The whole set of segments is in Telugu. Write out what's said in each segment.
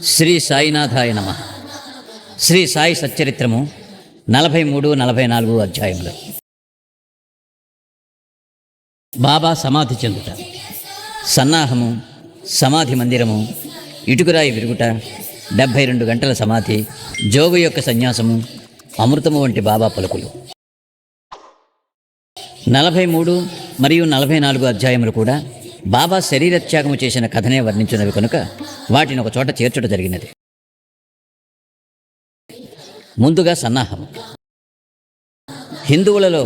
శ్రీ సాయినాథాయ నమః. శ్రీ సాయి సచ్చరిత్రము 43, 44 అధ్యాయములు. బాబా సమాధి చెందుట, సన్నాహము, సమాధి మందిరము, ఇటుకురాయి విరుగుట, 72 గంటల సమాధి, జోగు యొక్క సన్యాసము, అమృతము వంటి బాబా పలుకులు. 43 మరియు 44 అధ్యాయములు కూడా బాబా శరీరత్యాగము చేసిన కథనే వర్ణించినవి కనుక వాటిని ఒక చోట చేర్చుట జరిగినది. ముందుగా సన్నాహము. హిందువులలో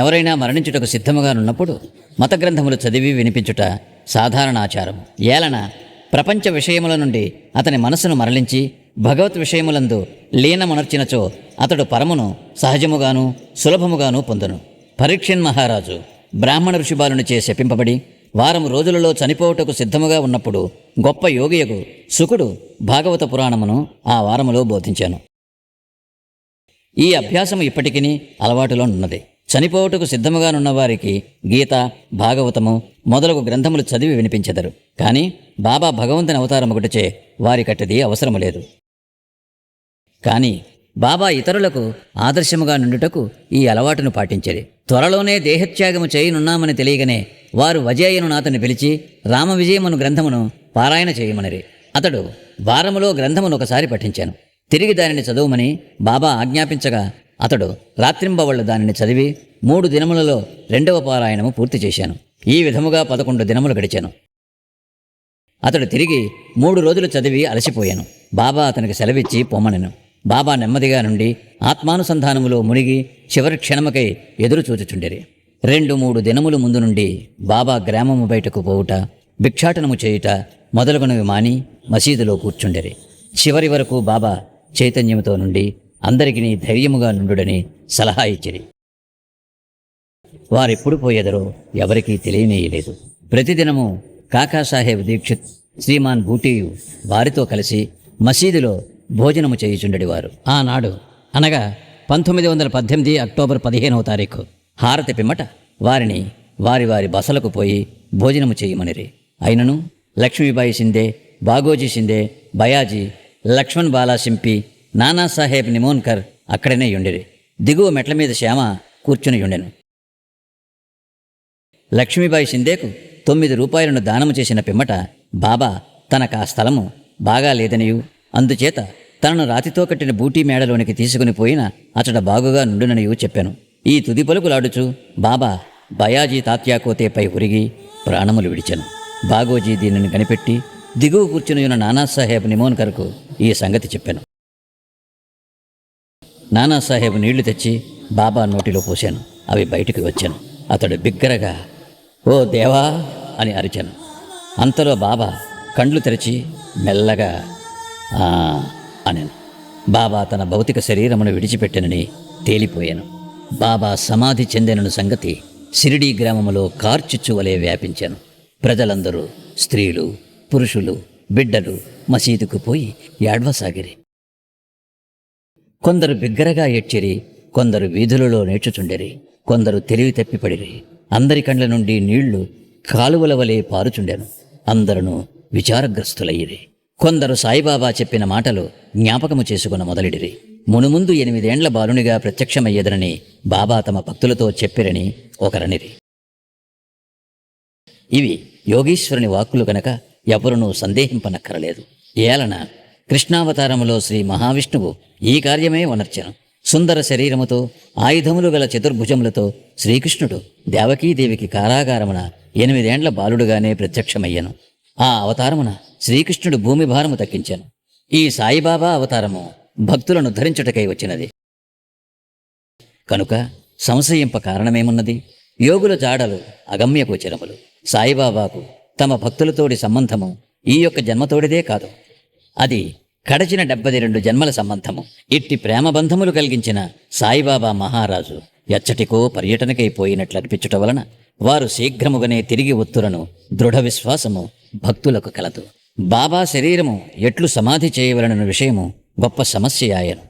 ఎవరైనా మరణించుటకు సిద్ధముగానున్నప్పుడు మత గ్రంథములు చదివి వినిపించుట సాధారణ ఆచారము. ఏలన ప్రపంచ విషయముల నుండి అతని మనస్సును మరలించి భగవత్ విషయములందు లీనమునర్చినచో అతడు పరమును సహజముగాను సులభముగాను పొందును. పరీక్షన్ మహారాజు బ్రాహ్మణ ఋషిబాలునిచే శపింపబడి వారం రోజులలో చనిపోవుటకు సిద్ధముగా ఉన్నప్పుడు గొప్ప యోగియగు శుకుడు భాగవత పురాణమును ఆ వారములో బోధించాను. ఈ అభ్యాసము ఇప్పటికీ అలవాటులో ఉన్నది. చనిపోవుటకు సిద్ధముగానున్న వారికి గీత, భాగవతము మొదలగు గ్రంథములు చదివి వినిపించెదరు. కానీ బాబా భగవంతుని అవతారమొకటిచే వారికట్టది అవసరము లేదు. కానీ బాబా ఇతరులకు ఆదర్శముగా నుండుటకు ఈ అలవాటును పాటించేది. త్వరలోనే దేహత్యాగము చేయనున్నామని తెలియగానే వారు వజేయను నాతని పిలిచి రామవిజయమును గ్రంథమును పారాయణ చేయమనిరి. అతడు వారములో గ్రంథమును ఒకసారి పఠించాను. తిరిగి దానిని చదువుమని బాబా ఆజ్ఞాపించగా అతడు రాత్రింబవళ్ళు దానిని చదివి 3 దినములలో 2వ పారాయణము పూర్తి చేశాను. ఈ విధముగా 11 దినములు గడిచాను. అతడు తిరిగి 3 రోజులు చదివి అలసిపోయాను. బాబా అతనికి సెలవిచ్చి పొమ్మనెను. బాబా నెమ్మదిగా నుండి ఆత్మానుసంధానములో మునిగి చివరి క్షణముకై ఎదురు చూచుచుండిరి. 2-3 దినముల ముందు నుండి బాబా గ్రామము బయటకు పోవుట, భిక్షాటనము చేయుట మొదలగునవి మాని మసీదులో కూర్చుండిరి. చివరి వరకు బాబా చైతన్యముతో నుండి అందరికీ ధైర్యముగా నుండుడని సలహా ఇచ్చిరి. వారెప్పుడు పోయేదరో ఎవరికీ తెలియనేయలేదు. ప్రతిదినము కాకాసాహెబ్ దీక్షిత్, శ్రీమాన్ బూటీయు వారితో కలిసి మసీదులో భోజనము చేయుచుండెడివారు. ఆనాడు అనగా 1918 అక్టోబర్ 15వ తారీఖు హారతి పిమ్మట వారిని వారి వారి బసలకు పోయి భోజనము చేయమనిరి. అయినను లక్ష్మీబాయి షిందే, బాగోజీ షిందే, బయాజీ, లక్ష్మణ్ బాలా సింపి, నానాసాహెబ్ నిమోన్కర్ అక్కడనే యుండిరి. దిగువ మెట్ల మీద శ్యామ కూర్చుని యుండెను. లక్ష్మీబాయి షిందేకు 9 రూపాయలను దానము చేసిన పిమ్మట బాబా తనకు ఆ స్థలము బాగా లేదనియు అందుచేత తనను రాతితో కట్టిన బూటీ మేడలోనికి తీసుకుని పోయిన అతడ బాగుగా నుండుననియు చెప్పాను. ఈ తుది పలుకులాడుచు బాబా బయాజీ తాత్యాకోతేపై ఉరిగి ప్రాణములు విడిచెను. బాగోజీ దీనిని కనిపెట్టి దిగువ కూర్చునియున్న నానాసాహెబ్ నిమోన్కర్కు ఈ సంగతి చెప్పాను. నానాసాహెబ్ నీళ్లు తెచ్చి బాబా నోటిలో పోశాను. అవి బయటికి వచ్చాను. అతడు బిగ్గరగా "ఓ దేవా" అని అరిచాను. అంతలో బాబా కండ్లు తెరిచి మెల్లగా అనెను. బాబా తన భౌతిక శరీరమును విడిచిపెట్టెనని తేలిపోయాను. బాబా సమాధి చెందెనను సంగతి షిరిడీ గ్రామములో కార్చిచ్చువలే వ్యాపించాను. ప్రజలందరూ, స్త్రీలు, పురుషులు, బిడ్డలు మసీదుకు పోయి ఏడ్వసాగిరి. కొందరు బిగ్గరగా ఏడ్చిరి, కొందరు వీధులలో నేర్చుచుండెరి, కొందరు తెలివి తప్పిపడిరి. అందరి కండ్ల నుండి నీళ్లు కాలువల వలె పారుచుండెను. అందరూ విచారగ్రస్తులయ్యిరి. కొందరు సాయిబాబా చెప్పిన మాటలు జ్ఞాపకము చేసుకున్న మొదలెడిరి. మునుముందు 8 ఏండ్ల బాలునిగా ప్రత్యక్షమయ్యేదనని బాబా తమ భక్తులతో చెప్పిరని ఒకరనిరి. ఇవి యోగీశ్వరుని వాక్కులు కనుక ఎవరునూ సందేహింపనక్కరలేదు. ఏలన కృష్ణావతారములో శ్రీ మహావిష్ణువు ఈ కార్యమే వనర్చెను. సుందర శరీరముతో ఆయుధములు గల చతుర్భుజములతో శ్రీకృష్ణుడు దేవకీదేవికి కారాగారమున 8 ఏండ్ల బాలుడుగానే ప్రత్యక్షమయ్యను. ఆ అవతారమున శ్రీకృష్ణుడు భూమి భారము తగ్గించాను. ఈ సాయిబాబా అవతారము భక్తులను ఉద్ధరించుటకై వచ్చినది కనుక సంశయింప కారణమేమున్నది? యోగుల జాడలు అగమ్యగోచరములు. సాయిబాబాకు తమ భక్తులతోడి సంబంధము ఈ యొక్క జన్మతోడిదే కాదు, అది కడచిన 72 జన్మల సంబంధము. ఇట్టి ప్రేమబంధములు కలిగించిన సాయిబాబా మహారాజు ఎచ్చటికో పర్యటనకై పోయినట్లు అనిపించుట వలన వారు శీఘ్రముగానే తిరిగి ఒత్తురను దృఢ విశ్వాసము భక్తులకు కలదు. బాబా శరీరము ఎట్లు సమాధి చేయవలనన్న విషయము గొప్ప సమస్య ఆయను.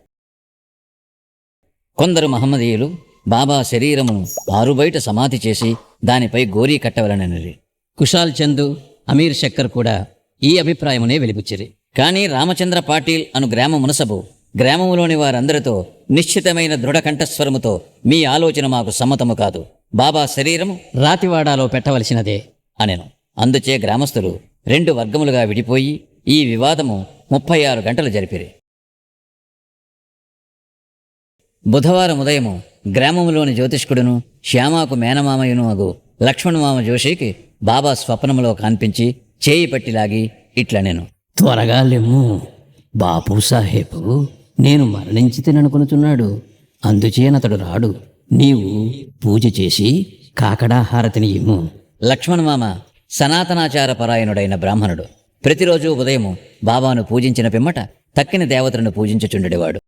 కొందరు మహమ్మదీయులు బాబా శరీరమును ఆరుబయట సమాధి చేసి దానిపై గోరీ కట్టవలననిరి. కుషాల్ చందు, అమీర్ శక్కర్ కూడా ఈ అభిప్రాయమునే వెలిబుచ్చిరి. కానీ రామచంద్ర పాటీల్ అను గ్రామ మునసబు గ్రామములోని వారందరితో నిశ్చితమైన దృఢ కంఠస్వరముతో, మీ ఆలోచన మాకు సమ్మతము కాదు, బాబా శరీరము రాతివాడాలో పెట్టవలసినదే అనెను. అందుచే గ్రామస్తులు 2 వర్గములుగా విడిపోయి ఈ వివాదము 36 గంటలు జరిపిరి. బుధవారం ఉదయము గ్రామములోని జ్యోతిష్కుడును శ్యామాకు మేనమామయును అగు లక్ష్మణమామ జోషికి బాబా స్వప్నములో కనిపించి చేయి పట్టిలాగి ఇట్లనెను. త్వరగా లెమ్ము, బాపు సాహేబు నేను మరణించి తిననుకొనుచున్నాడు, అందుచేనతడు రాడు. నీవు పూజ చేసి కాకడా హారతిని ఇమ్ము. లక్ష్మణమామ సనాతనాచార పరాయణుడైన బ్రాహ్మణుడు. ప్రతిరోజు ఉదయము బాబాను పూజించిన పిమ్మట తక్కిన దేవతలను పూజించుచుండెడివాడు.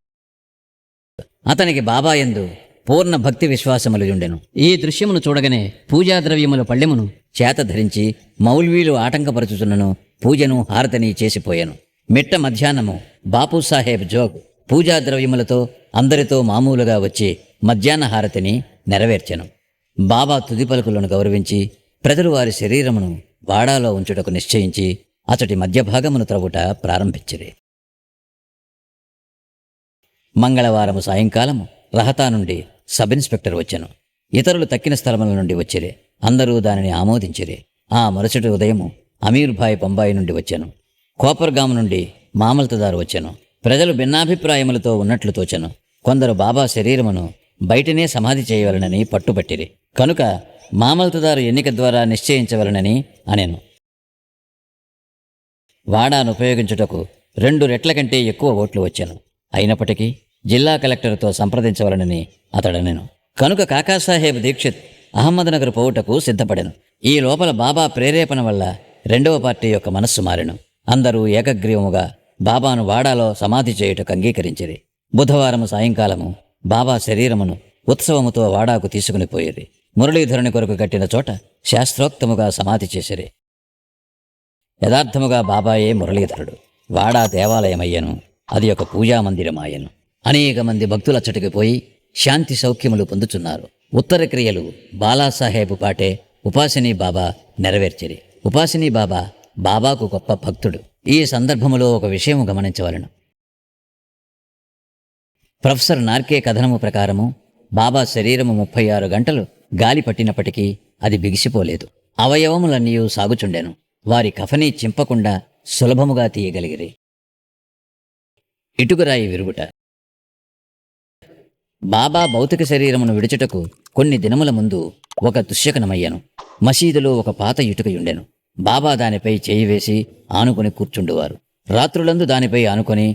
అతనికి బాబా యందు పూర్ణ భక్తి విశ్వాసములు ఉండెను. ఈ దృశ్యమును చూడగానే పూజాద్రవ్యముల పళ్ళెమును చేత ధరించి మౌల్వీలు ఆటంకపరచుచున్నను పూజను హారతిని చేసిపోయాను. మిట్ట మధ్యాహ్నము బాపూసాహెబ్ జోగ్ పూజాద్రవ్యములతో అందరితో మామూలుగా వచ్చి మధ్యాహ్న హారతిని నెరవేర్చెను. బాబా తుది పలుకులను గౌరవించి ప్రజలు వారి శరీరమును వాడాలో ఉంచుటకు నిశ్చయించి అతడి మధ్యభాగమును త్రవ్వుట ప్రారంభించిరి. మంగళవారము సాయంకాలము రహతా నుండి సబ్ ఇన్స్పెక్టర్ వచ్చెను. ఇతరులు తక్కిన స్థలముల నుండి వచ్చిరి. అందరూ దానిని ఆమోదించిరి. ఆ మరుసటి ఉదయము అమీర్భాయ్ బొంబాయి నుండి వచ్చెను. కోపర్గాం నుండి మామల్తదారు వచ్చెను. ప్రజలు భిన్నాభిప్రాయములతో ఉన్నట్లు తోచెను. కొందరు బాబా శరీరమును బయటనే సమాధి చేయవలనని పట్టుబట్టిరి. కనుక మామల్తదారు ఎన్నిక ద్వారా నిశ్చయించవలనని అనెను. వాడాను ఉపయోగించుటకు 2 రెట్ల కంటే ఎక్కువ ఓట్లు వచ్చెను. అయినప్పటికీ జిల్లా కలెక్టర్తో సంప్రదించవలనని అతడనెను. కనుక కాకాసాహెబ్ దీక్షిత్ అహ్మద్నగర్ పోవుటకు సిద్ధపడెను. ఈ లోపల బాబా ప్రేరేపణ వల్ల 2వ పార్టీ యొక్క మనస్సు మారెను. అందరూ ఏకగ్రీవముగా బాబాను వాడాలో సమాధి చేయుటకు అంగీకరించిరి. బుధవారము సాయంకాలము బాబా శరీరమును ఉత్సవముతో వాడాకు తీసుకుని పోయిరి. మురళీధరుని కొరకు కట్టిన చోట శాస్త్రోక్తముగా సమాధి చేసిరి. యథార్థముగా బాబాయే మురళీధరుడు. వాడా దేవాలయమయ్యను, అది ఒక పూజామందిరమాయను. అనేక మంది భక్తులచ్చటికి పోయి శాంతి సౌఖ్యములు పొందుచున్నారు. ఉత్తర క్రియలు బాలాసాహెబ్ పాటే ఉపాసినీ బాబా నెరవేర్చిరి. ఉపాసినీ బాబా బాబాకు గొప్ప భక్తుడు. ఈ సందర్భములో ఒక విషయము గమనించవలను. ప్రొఫెసర్ నార్కే కథనము ప్రకారము బాబా శరీరము 36 గంటలు గాలి పట్టినప్పటికీ అది బిగిసిపోలేదు. అవయవములన్నీ సాగుచుండెను. వారి కఫనీ చింపకుండా సులభముగా తీయగలిగిరి. ఇటుకరాయి విరుగుట. బాబా భౌతిక శరీరమును విడుచుటకు కొన్ని దినముల ముందు ఒక దుశ్శకనమయ్యను. మసీదులో ఒక పాత ఇటుకయుండెను. బాబా దానిపై చేయి వేసి ఆనుకొని కూర్చుండువారు. రాత్రులందు దానిపై ఆనుకొని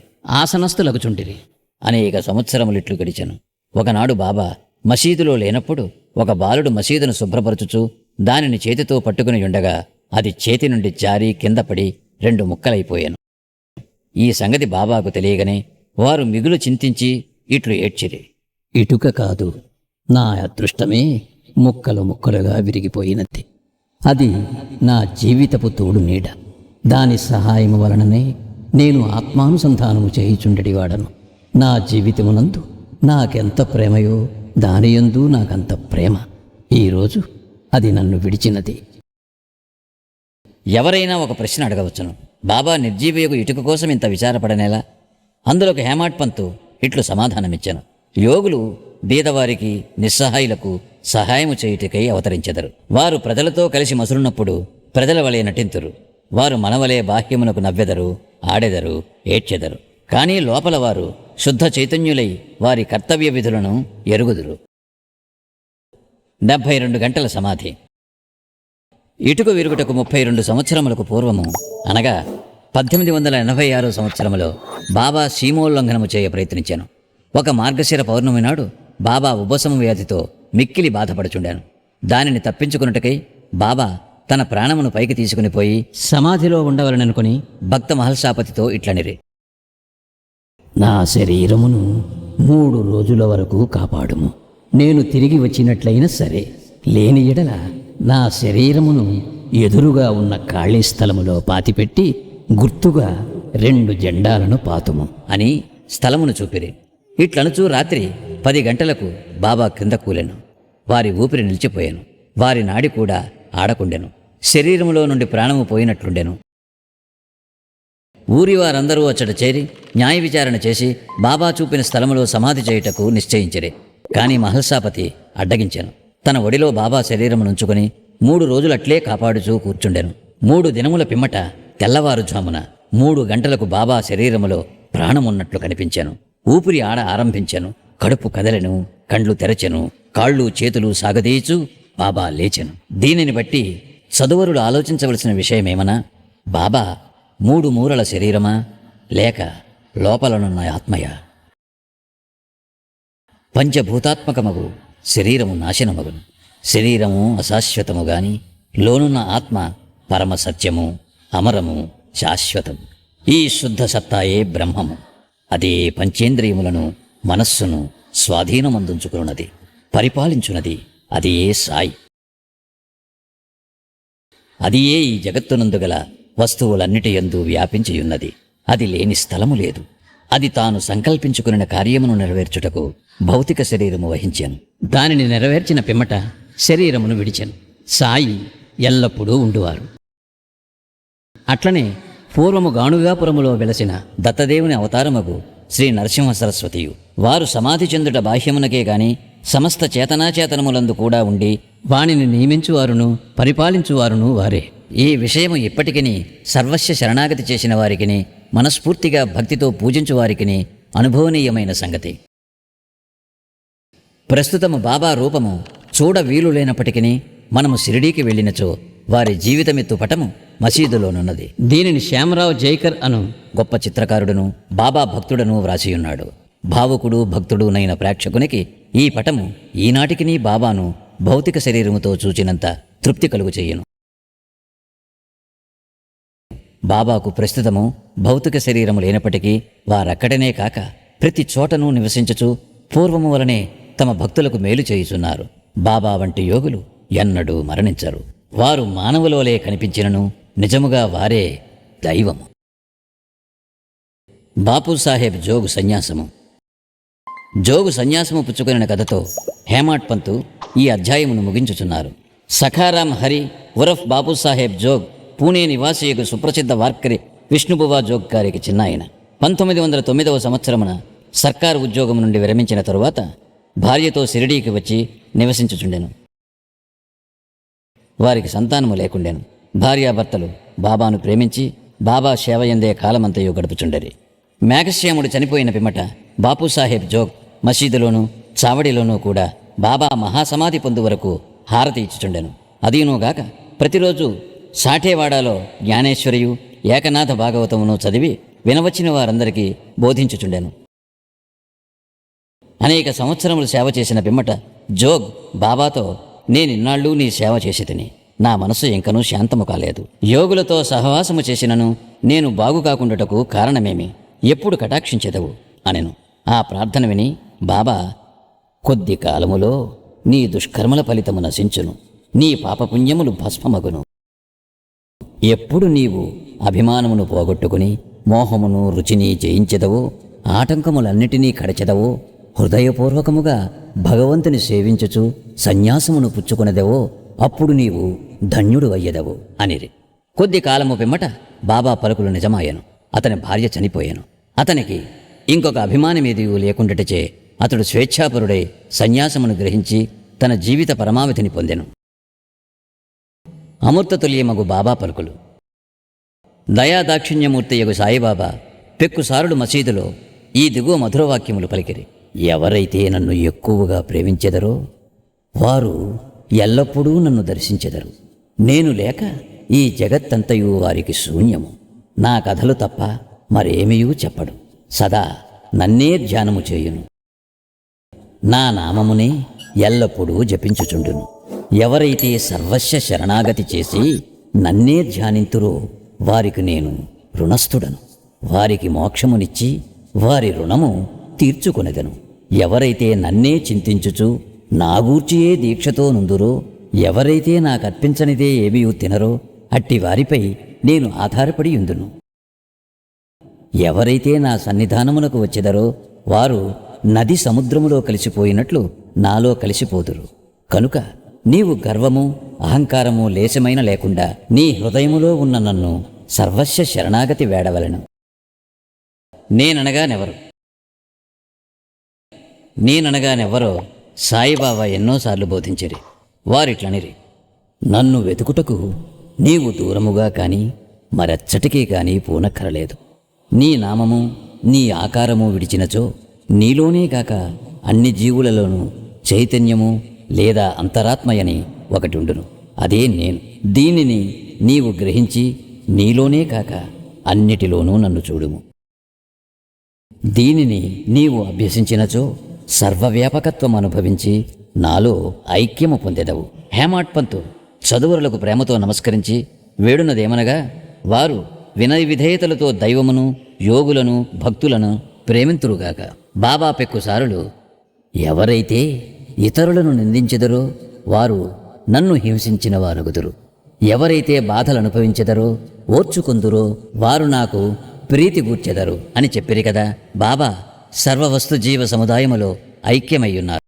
ఆసనస్థులగుచుండిరి. అనేక సంవత్సరములిట్లు గడిచెను. ఒకనాడు బాబా మసీదులో లేనప్పుడు ఒక బాలుడు మసీదును శుభ్రపరచుచూ దానిని చేతితో పట్టుకుని ఉండగా అది చేతి నుండి జారి కింద పడి 2 ముక్కలైపోయాను. ఈ సంగతి బాబాకు తెలియగానే వారు మిగులు చింతించి ఇట్లు ఏడ్చిరి. ఇటుక కాదు, నా అదృష్టమే ముక్కలు ముక్కలుగా విరిగిపోయినది. అది నా జీవితపు తోడు నీడ. దాని సహాయము వలననే నేను ఆత్మానుసంధానము చేయుచుండెడివాడను. నా జీవితమునందు నాకెంత ప్రేమయో దానియందు నాకంత ప్రేమ. ఈరోజు అది నన్ను విడిచినది. ఎవరైనా ఒక ప్రశ్న అడగవచ్చును. బాబా నిర్జీవయోగు ఇటుక కోసం ఇంత విచారపడనేలా? అందులోకి హేమాడ్ పంతు ఇట్లు సమాధానమిచ్చాను. యోగులు బీదవారికి నిస్సహాయులకు సహాయము చేయుటకై అవతరించెదరు. వారు ప్రజలతో కలిసి మసులున్నప్పుడు ప్రజల వలె నటింతురు. వారు మనవలే బాహ్యమునకు నవ్వెదరు, ఆడెదరు, ఏడ్చెదరు. కానీ లోపల వారు శుద్ధ చైతన్యులై వారి కర్తవ్య విధులను ఎరుగుదురు. 72 గంటల సమాధి. ఇటుక విరుగుటకు 32 సంవత్సరములకు పూర్వము అనగా 1886 సంవత్సరములో బాబా సీమోల్లంఘనము చేయ ప్రయత్నించాను. ఒక మార్గశిర పౌర్ణమి నాడు బాబా ఉబ్బసము వ్యాధితో మిక్కిలి బాధపడుచుండాను. దానిని తప్పించుకున్నట్టుకై బాబా తన ప్రాణమును పైకి తీసుకుని పోయి సమాధిలో ఉండవలననుకొని భక్త మహల్సాపతితో ఇట్లనిరి. నా శరీరమును 3 రోజుల వరకు కాపాడుము. నేను తిరిగి వచ్చినట్లయినా సరే, లేని ఎడల నా శరీరమును ఎదురుగా ఉన్న ఖాళీ స్థలములో పాతిపెట్టి గుర్తుగా 2 జెండాలను పాతుము అని స్థలమును చూపిరి. ఇట్లనుచూ రాత్రి 10 గంటలకు బాబా క్రింద కూలెను. వారి ఊపిరి నిలిచిపోయాను. వారి నాడి కూడా ఆడకుండెను. శరీరములో నుండి ప్రాణము పోయినట్లుండెను. ఊరి వారందరూ అచ్చట చేరి న్యాయ విచారణ చేసి బాబా చూపిన స్థలములో సమాధి చేయుటకు నిశ్చయించిరి. కాని మహల్సాపతి అడ్డగించెను. తన ఒడిలో బాబా శరీరమునుంచుకొని 3 రోజులట్లే కాపాడుచూ కూర్చుండెను. 3 దినముల పిమ్మట తెల్లవారుజామున 3 గంటలకు బాబా శరీరములో ప్రాణమున్నట్లు కనిపించెను. ఊపిరి ఆడ ఆరంభించెను. కడుపు కదలెను, కండ్లు తెరచెను, కాళ్ళు చేతులు సాగదీచు బాబా లేచెను. దీనిని బట్టి సదువరులు ఆలోచించవలసిన విషయమేమనా, బాబా 3 మూరల శరీరమా లేక లోపలనున్న ఆత్మయా? పంచభూతాత్మకమగు శరీరము నాశనమగును. శరీరము అశాశ్వతము గాని లోనున్న ఆత్మ పరమసత్యము, అమరము, శాశ్వతము. ఈ శుద్ధ సత్తాయే బ్రహ్మము. అదే పంచేంద్రియములను మనస్సును స్వాధీనమందుంచుకున్నది, పరిపాలించున్నది. అది ఏ సాయి. అది ఏ ఈ జగత్తునందు గల వస్తువులన్నిటి యందు వ్యాపించియున్నది. అది లేని స్థలము లేదు. అది తాను సంకల్పించుకున్న కార్యమును నెరవేర్చుటకు భౌతిక శరీరము వహించాను. దానిని నెరవేర్చిన పిమ్మట శరీరమును విడిచెను. సాయి ఎల్లప్పుడూ ఉండువారు. అట్లనే పూర్వము గాణుగాపురములో వెలసిన దత్తదేవుని అవతారమగు శ్రీ నరసింహ సరస్వతియు వారు సమాధి చెందుట బాహ్యమునకే గాని సమస్త చేతనాచేతనములందు కూడా ఉండి వానిని నియమించువారును పరిపాలించువారును వారే. ఈ విషయము ఇప్పటికిని సర్వస్వ శరణాగతి చేసిన వారికిని మనస్ఫూర్తిగా భక్తితో పూజించు వారికిని అనుభవనీయమైన సంగతి. ప్రస్తుతము బాబా రూపము చూడ వీలు లేనప్పటికీ మనము షిరిడీకి వెళ్ళినచో వారి జీవితమెత్తు పటము మసీదులోనున్నది. దీనిని శ్యామరావు జైకర్ అను గొప్ప చిత్రకారుడును బాబా భక్తుడను వ్రాసియున్నాడు. భావుకుడు భక్తుడునైన ప్రేక్షకునికి ఈ పటము ఈనాటికినీ బాబాను భౌతిక శరీరముతో చూచినంత తృప్తి కలుగు చెయ్యును. బాబాకు ప్రస్తుతము భౌతిక శరీరము లేనప్పటికీ వారక్కడనే కాక ప్రతి చోటను నివసించుచు పూర్వము వలనే తమ భక్తులకు మేలు చేయుచున్నారు. బాబా వంటి యోగులు ఎన్నడూ మరణించరు. వారు మానవులోలే కనిపించినను నిజముగా వారే దైవము. బాపూసాహెబ్ జోగు సన్యాసము. జోగు సన్యాసము పుచ్చుకొనిన కథతో హేమాడ్ పంతు ఈ అధ్యాయమును ముగించుచున్నారు. సఖారాం హరి ఉరఫ్ బాపూసాహెబ్ జోగ్ పూణే నివాసియకు సుప్రసిద్ధ వార్కరి విష్ణుబువా జోగ్ గారికి చిన్నాయన. 1909 సంవత్సరమున సర్కారు ఉద్యోగం నుండి విరమించిన తరువాత భార్యతో షిరిడీకి వచ్చి నివసించుచుండెను. వారికి సంతానము లేకుండెను. భార్యాభర్తలు బాబాను ప్రేమించి బాబా సేవయందే కాలమంతయు గడుపుచుండరి. మేఘశ్యాముడు చనిపోయిన పిమ్మట బాపూసాహెబ్ జోగ్ మసీదులోనూ చావడిలోనూ కూడా బాబా మహాసమాధి పొందు వరకు హారతి ఇచ్చుచుండెను. అదీనూగాక ప్రతిరోజు సాఠేవాడాలో జ్ఞానేశ్వరియు ఏకనాథ భాగవతమును చదివి వినవచ్చిన వారందరికీ బోధించుచుండెను. అనేక సంవత్సరములు సేవ చేసిన పిమ్మట జోగ్ బాబాతో, నేనిన్నాళ్ళు నీ సేవ చేసితిని, నా మనసు ఇంకనూ శాంతము కాలేదు. యోగులతో సహవాసము చేసినను నేను బాగు కాకుండాటకు కారణమేమి? ఎప్పుడు కటాక్షించెదవు అనెను. ఆ ప్రార్థన విని బాబా, కొద్ది కాలములో నీ దుష్కర్మల ఫలితము నశించును, నీ పాపపుణ్యములు భస్మమగును. ఎప్పుడు నీవు అభిమానమును పోగొట్టుకుని మోహమును రుచిని జయించెదవో, ఆటంకములన్నిటినీ కడచెదవో, హృదయపూర్వకముగా భగవంతుని సేవించుచు సన్యాసమును పుచ్చుకునేదవో, అప్పుడు నీవు ధన్యుడు అయ్యెదవు అనిరి. కొద్ది కాలము పిమ్మట బాబా పలుకులు నిజమాయను. అతని భార్య చనిపోయాను. అతనికి ఇంకొక అభిమానమేదియూ లేకుండాటచే అతడు స్వేచ్ఛాపరుడై సన్యాసమును గ్రహించి తన జీవిత పరమావధిని పొందెను. అమృతతుల్యమగు బాబా పలుకులు. దయాదాక్షిణ్యమూర్తియగు సాయిబాబా పెక్కుసారుడు మసీదులో ఈ దిగువ మధురవాక్యములు పలికిరి. ఎవరైతే నన్ను ఎక్కువగా ప్రేమించెదరో వారు ఎల్లప్పుడూ నన్ను దర్శించెదరు. నేను లేక ఈ జగత్తంతయు వారికి శూన్యము. నా కథలు తప్ప మరేమీయూ చెప్పడు. సదా నన్నే ధ్యానము చేయును. నా నామమునే ఎల్లప్పుడూ జపించుచుండును. ఎవరైతే సర్వస్వ శరణాగతి చేసి నన్నే ధ్యానింతురో వారికి నేను రుణస్థుడను. వారికి మోక్షమునిచ్చి వారి రుణము తీర్చుకొనెదను. ఎవరైతే నన్నే చింతించుచు నా గూర్చియే దీక్షతో నుందురో, ఎవరైతే నాకర్పించనిదే ఏమీ తినరో అట్టి వారిపై నేను ఆధారపడి ఉందును. ఎవరైతే నా సన్నిధానమునకు వచ్చెదరో వారు నది సముద్రములో కలిసిపోయినట్లు నాలో కలిసిపోదురు. కనుక నీవు గర్వము అహంకారము లేశమైన లేకుండా నీ హృదయములో ఉన్న నన్ను సర్వస్వ శరణాగతి వేడవలెను. నేననగానెవరో సాయిబాబా ఎన్నోసార్లు బోధించిరి. వారిట్లనిరి: నన్ను వెతుకుటకు నీవు దూరముగా కాని మరెచ్చటికీ కాని పూనక్కరలేదు. నీ నామము నీ ఆకారము విడిచినచో నీలోనే కాక అన్ని జీవులలోనూ చైతన్యము లేదా అంతరాత్మయని ఒకటి ఉండును. అదే నేను. దీనిని నీవు గ్రహించి నీలోనే కాక అన్నిటిలోనూ నన్ను చూడుము. దీనిని నీవు అభ్యసించినచో సర్వవ్యాపకత్వం అనుభవించి నాలో ఐక్యము పొందెదవు. హేమాడ్ పంతు చదువరులకు ప్రేమతో నమస్కరించి వేడునదేమనగా, వారు వినయ విధేయతలతో దైవమును, యోగులను, భక్తులను ప్రేమింతురుగాక. బాబా పెక్కుసారులు: ఎవరైతే ఇతరులను నిందించెదరో వారు నన్ను హింసించిన వారగుదురు. ఎవరైతే బాధలు అనుభవించెదరో ఓర్చుకుందురో వారు నాకు ప్రీతి గూర్చెదరు అని చెప్పిరి కదా. బాబా సర్వవస్తు జీవ సముదాయములో ఐక్యమయ్యున్నారు.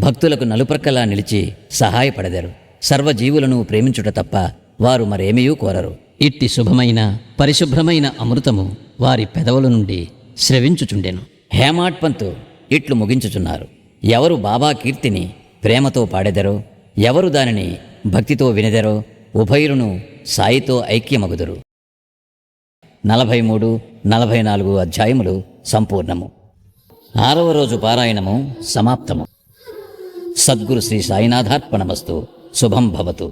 భక్తులకు నలుప్రక్కలా నిలిచి సహాయపడెదరు. సర్వజీవులను ప్రేమించుట తప్ప వారు మరేమీ కోరరు. ఇట్టి శుభమైన పరిశుభ్రమైన అమృతము వారి పెదవుల నుండి స్రవించుచుండెను. హేమాడ్ పంతు ఇట్లు ముగించుచున్నారు: ఎవరు బాబా కీర్తిని ప్రేమతో పాడెదరో, ఎవరు దానిని భక్తితో వినెదరో ఉభయులను సాయితో ఐక్యమగుదురు. 43, 44 అధ్యాయములు సంపూర్ణము. 6వ రోజు పారాయణము సమాప్తము. సద్గురు శ్రీ సాయినాథార్పణమస్తు. శుభం భవతు.